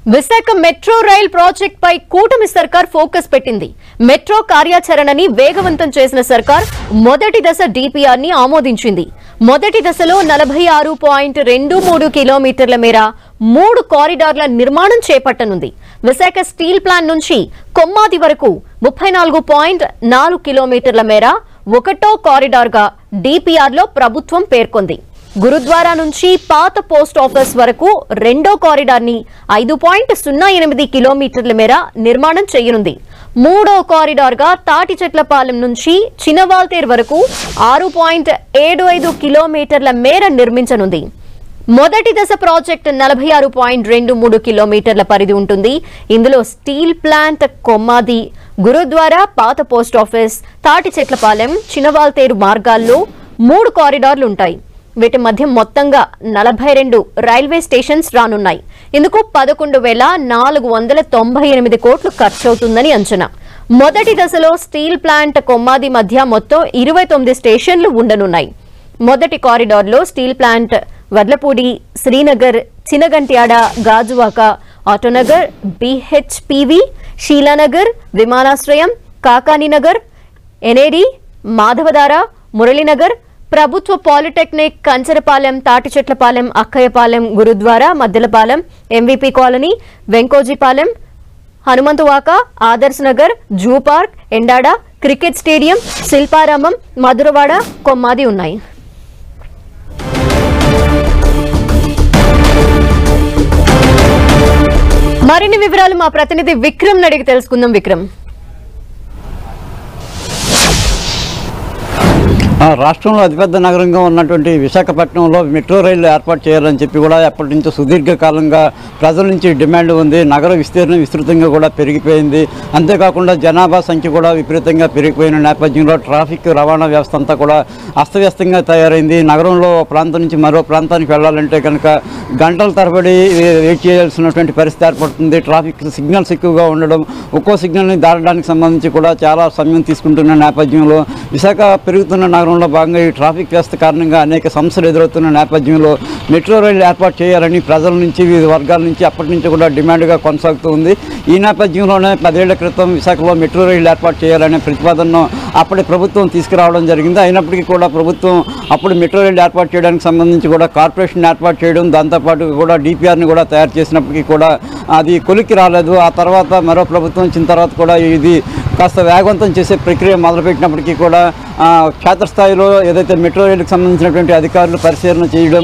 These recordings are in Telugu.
విశాఖ మెట్రో రైల్ ప్రాజెక్ట్ పై కూటమి సర్కార్ ఫోకస్ పెట్టింది. మెట్రో కార్యాచరణని వేగవంతం చేసిన సర్కార్ మొదటి దశ డిపిఆర్ ని ఆమోదించింది. మొదటి దశలో 46.23 కిలోమీటర్ల మేర 3 కారిడార్ల నిర్మాణం చేపట్టనుంది. విశాఖ స్టీల్ ప్లాంట్ నుంచి కొమ్మాది వరకు 34.4 కిలోమీటర్ల మేర 1వ కారిడార్ గా డిపిఆర్ లో ప్రభుత్వం పేర్కొంది. గురుద్వారా నుంచి పాత పోస్ట్ ఆఫీస్ వరకు 2వ కారిడార్ ని 5.08 కిలోమీటర్ల మేర నిర్మాణం చేయనుంది. 3వ కారిడార్ గా తాటిచెట్లపాలెం నుంచి చినవాల్తేర్ వరకు 6.75 కిలోమీటర్ల మేర నిర్మించనుంది. మొదటి దశ ప్రాజెక్ట్ 46.23 కిలోమీటర్ల పరిధి ఉంటుంది. ఇందులో స్టీల్ ప్లాంట్, కొమ్మాది, గురుద్వారా, పాత పోస్ట్ ఆఫీస్, తాటిచెట్లపాలెం, చినవాల్తేరు మార్గాల్లో 3 కారిడార్లు ఉంటాయి. వీటి మధ్య మొత్తంగా 42 రైల్వే స్టేషన్స్ రానున్నాయి. ఇందుకు 11,498 కోట్లు ఖర్చవుతుందని అంచనా. మొదటి దశలో స్టీల్ ప్లాంట్, కొమ్మాది మధ్య మొత్తం 29 స్టేషన్లు ఉండనున్నాయి. మొదటి కారిడార్లో steel plant Vadlapudi, Srinagar, Chinagantyada, Gajuwaka, Autonagar, BHPV, Sheelanagar, విమానాశ్రయం, కాకానీనగర్, ఎనేరి, మాధవదార, మురళీనగర్, ప్రభుత్వ polytechnic, Kancharapalem, Tatichetlapalem, Akkayyapalem, Gurudwara, Maddilapalem, MVP colony, Venkojipalem, Hanumanthuvaka, Adarsh Nagar, zoo park, Endada, cricket stadium, Shilparamam, Madhurawada, Kommadi ఉన్నాయి. మరిన్ని వివరాలు మా ప్రతినిధి విక్రమ్ అడిగి తెలుసుకుందాం. విక్రమ్, రాష్ట్రంలో అతిపెద్ద నగరంగా ఉన్నటువంటి విశాఖపట్నంలో మెట్రో రైలు ఏర్పాటు చేయాలని చెప్పి కూడా ఎప్పటి నుంచో సుదీర్ఘకాలంగా ప్రజల నుంచి డిమాండ్ ఉంది. నగర విస్తీర్ణం విస్తృతంగా కూడా పెరిగిపోయింది. అంతేకాకుండా జనాభా సంఖ్య కూడా విపరీతంగా పెరిగిపోయిన నేపథ్యంలో ట్రాఫిక్ రవాణా వ్యవస్థ అంతా కూడా అస్తవ్యస్తంగా తయారైంది. నగరంలో ప్రాంతం నుంచి మరో ప్రాంతానికి వెళ్ళాలంటే కనుక గంటల తరబడి వెయిట్ చేయాల్సినటువంటి పరిస్థితి ఏర్పడుతుంది. ట్రాఫిక్ సిగ్నల్స్ ఎక్కువగా ఉండడం, ఒక్కో సిగ్నల్ని దాటడానికి సంబంధించి కూడా చాలా సమయం తీసుకుంటున్న నేపథ్యంలో విశాఖ పెరుగుతున్న నగరంలో భాగంగా ఈ ట్రాఫిక్ వ్యవస్థ కారణంగా అనేక సమస్యలు ఎదురవుతున్న నేపథ్యంలో మెట్రో రైలు ఏర్పాటు చేయాలని ప్రజల నుంచి, వివిధ వర్గాల నుంచి అప్పటి నుంచి కూడా డిమాండ్గా కొనసాగుతూ ఉంది. ఈ నేపథ్యంలోనే 10 ఏళ్ల క్రితం విశాఖలో మెట్రో రైలు ఏర్పాటు చేయాలనే ప్రతిపాదనను అప్పటి ప్రభుత్వం తీసుకురావడం జరిగింది. అయినప్పటికీ కూడా ప్రభుత్వం అప్పుడు మెట్రో రైలు ఏర్పాటు చేయడానికి సంబంధించి కూడా కార్పొరేషన్ ఏర్పాటు చేయడం, దాంతోపాటు కూడా డిపిఆర్ని కూడా తయారు చేసినప్పటికీ కూడా అది కొలిక్కి రాలేదు. ఆ తర్వాత మరో ప్రభుత్వం వచ్చిన తర్వాత కూడా ఇది కాస్త వేగవంతం చేసే ప్రక్రియ మొదలుపెట్టినప్పటికీ కూడా క్షేత్రస్థాయిలో ఏదైతే మెట్రో రైలుకు సంబంధించినటువంటి అధికారులు పరిశీలన చేయడం,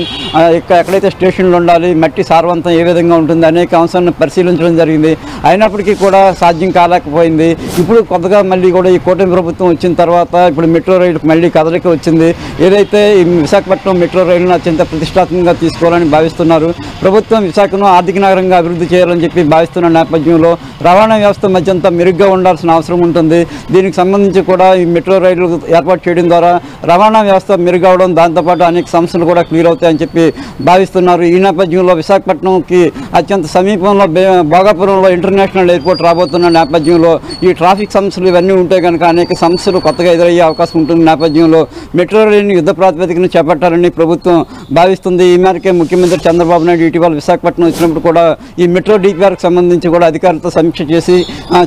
ఎక్కడైతే స్టేషన్లు ఉండాలి, మట్టి సారవంతం ఏ విధంగా ఉంటుంది అనేక అంశాలను పరిశీలించడం జరిగింది. అయినప్పటికీ కూడా సాధ్యం కాలేకపోయింది. ఇప్పుడు కొత్తగా మళ్ళీ కూడా ఈ కూటమి ప్రభుత్వం వచ్చిన తర్వాత ఇప్పుడు మెట్రో రైలుకు మళ్ళీ కదలిక వచ్చింది. ఏదైతే ఈ విశాఖపట్నం మెట్రో రైలును అత్యంత ప్రతిష్టాత్మకంగా తీసుకోవాలని భావిస్తున్నారు. ప్రభుత్వం విశాఖను ఆర్థిక నగరంగా అభివృద్ధి చేయాలని చెప్పి భావిస్తున్న నేపథ్యంలో రవాణా వ్యవస్థ మధ్యంతా మెరుగ్గా ఉండాల్సిన అవసరం ఉంటుంది. దీనికి సంబంధించి కూడా ఈ మెట్రో రైలు ఏర్పాటు చేయడం ద్వారా రవాణా వ్యవస్థ మెరుగవడం, దాంతోపాటు అనేక సమస్యలు కూడా క్లియర్ అవుతాయని చెప్పి భావిస్తున్నారు. ఈ నేపథ్యంలో విశాఖపట్నంకి అత్యంత సమీపంలో భోగాపురంలో ఇంటర్నేషనల్ ఎయిర్పోర్ట్ రాబోతున్న నేపథ్యంలో ఈ ట్రాఫిక్ సమస్యలు ఇవన్నీ ఉంటే కనుక అనేక సమస్యలు కొత్తగా ఎదురయ్యే అవకాశం ఉంటుంది. నేపథ్యంలో మెట్రో రైలుని యుద్ధ ప్రాతిపదికన చేపట్టాలని ప్రభుత్వం భావిస్తుంది. ఈ మేరకే ముఖ్యమంత్రి చంద్రబాబు నాయుడు ఇటీవల విశాఖపట్నం వచ్చినప్పుడు కూడా ఈ మెట్రో డిపిఆర్కి సంబంధించి కూడా అధికారులతో సమీక్ష చేసి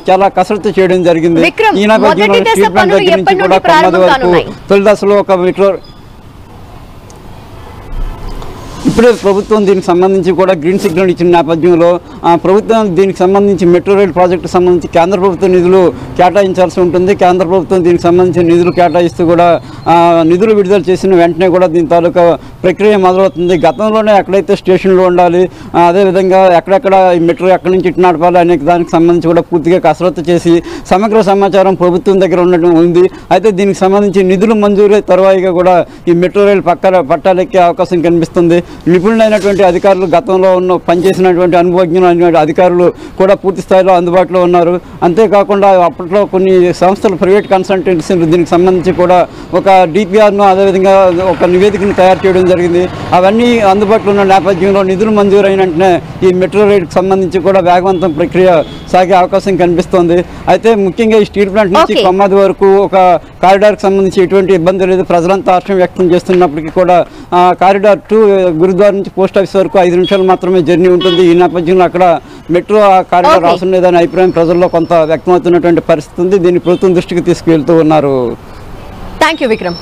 చాలా కసరత్తు చేయడం జరిగింది. ఈ నేపథ్యంలో స్టీల్ ప్లాంట్ దగ్గర నుంచి కూడా కొమ్మాది వరకు తొలి దశలో ఒక మెట్రో ఇప్పుడే ప్రభుత్వం దీనికి సంబంధించి కూడా గ్రీన్ సిగ్నల్ ఇచ్చిన నేపథ్యంలో ప్రభుత్వం దీనికి సంబంధించి మెట్రో రైల్ ప్రాజెక్టుకు సంబంధించి కేంద్ర ప్రభుత్వ నిధులు కేటాయించాల్సి ఉంటుంది. కేంద్ర ప్రభుత్వం దీనికి సంబంధించిన నిధులు కేటాయిస్తూ కూడా నిధులు విడుదల చేసిన వెంటనే కూడా దీని తాలూకా ప్రక్రియ మొదలవుతుంది. గతంలోనే ఎక్కడైతే స్టేషన్లు ఉండాలి, అదేవిధంగా ఎక్కడెక్కడ ఈ మెట్రో ఎక్కడి నుంచి ఇటు నడపాలి అనే దానికి సంబంధించి కూడా పూర్తిగా కసరత్తు చేసి సమగ్ర సమాచారం ప్రభుత్వం దగ్గర ఉండడం ఉంది. అయితే దీనికి సంబంధించి నిధులు మంజూరు తరువాయిగా కూడా ఈ మెట్రో రైలు పట్టాలెక్కే అవకాశం కనిపిస్తుంది. నిపుణులైనటువంటి అధికారులు, గతంలో పనిచేసినటువంటి అనుభవజ్ఞులైన అధికారులు కూడా పూర్తి స్థాయిలో అందుబాటులో ఉన్నారు. అంతేకాకుండా అప్పట్లో కొన్ని సంస్థలు, ప్రైవేట్ కన్సల్టెన్సీలు దీనికి సంబంధించి కూడా ఒక డిపిఆర్ను, అదేవిధంగా ఒక నివేదికను తయారు చేయడం జరిగింది. అవన్నీ అందుబాటులో ఉన్న నేపథ్యంలో నిధులు మంజూరైన వెంటనే ఈ మెట్రో రైలుకు సంబంధించి కూడా వేగవంతం ప్రక్రియ సాగే అవకాశం కనిపిస్తోంది. అయితే ముఖ్యంగా ఈ స్టీల్ ప్లాంట్ నుంచి కొమ్మాది వరకు ఒక కారిడార్కి సంబంధించి ఎటువంటి ఇబ్బంది లేదు. ప్రజలంతా హర్షం వ్యక్తం చేస్తున్నప్పటికీ కూడా కారిడార్ 2 గురుద్వారా నుంచి పోస్ట్ ఆఫీస్ వరకు 5 నిమిషాలు మాత్రమే జర్నీ ఉంటుంది. ఈ నేపథ్యంలో అక్కడ మెట్రో కారిడార్ Okay. అవసరం లేదనే అభిప్రాయం ప్రజల్లో కొంత వ్యక్తమవుతున్నటువంటి పరిస్థితి ఉంది. దీన్ని ప్రభుత్వం దృష్టికి తీసుకువెళ్తూ ఉన్నారు. Thank you Vikram.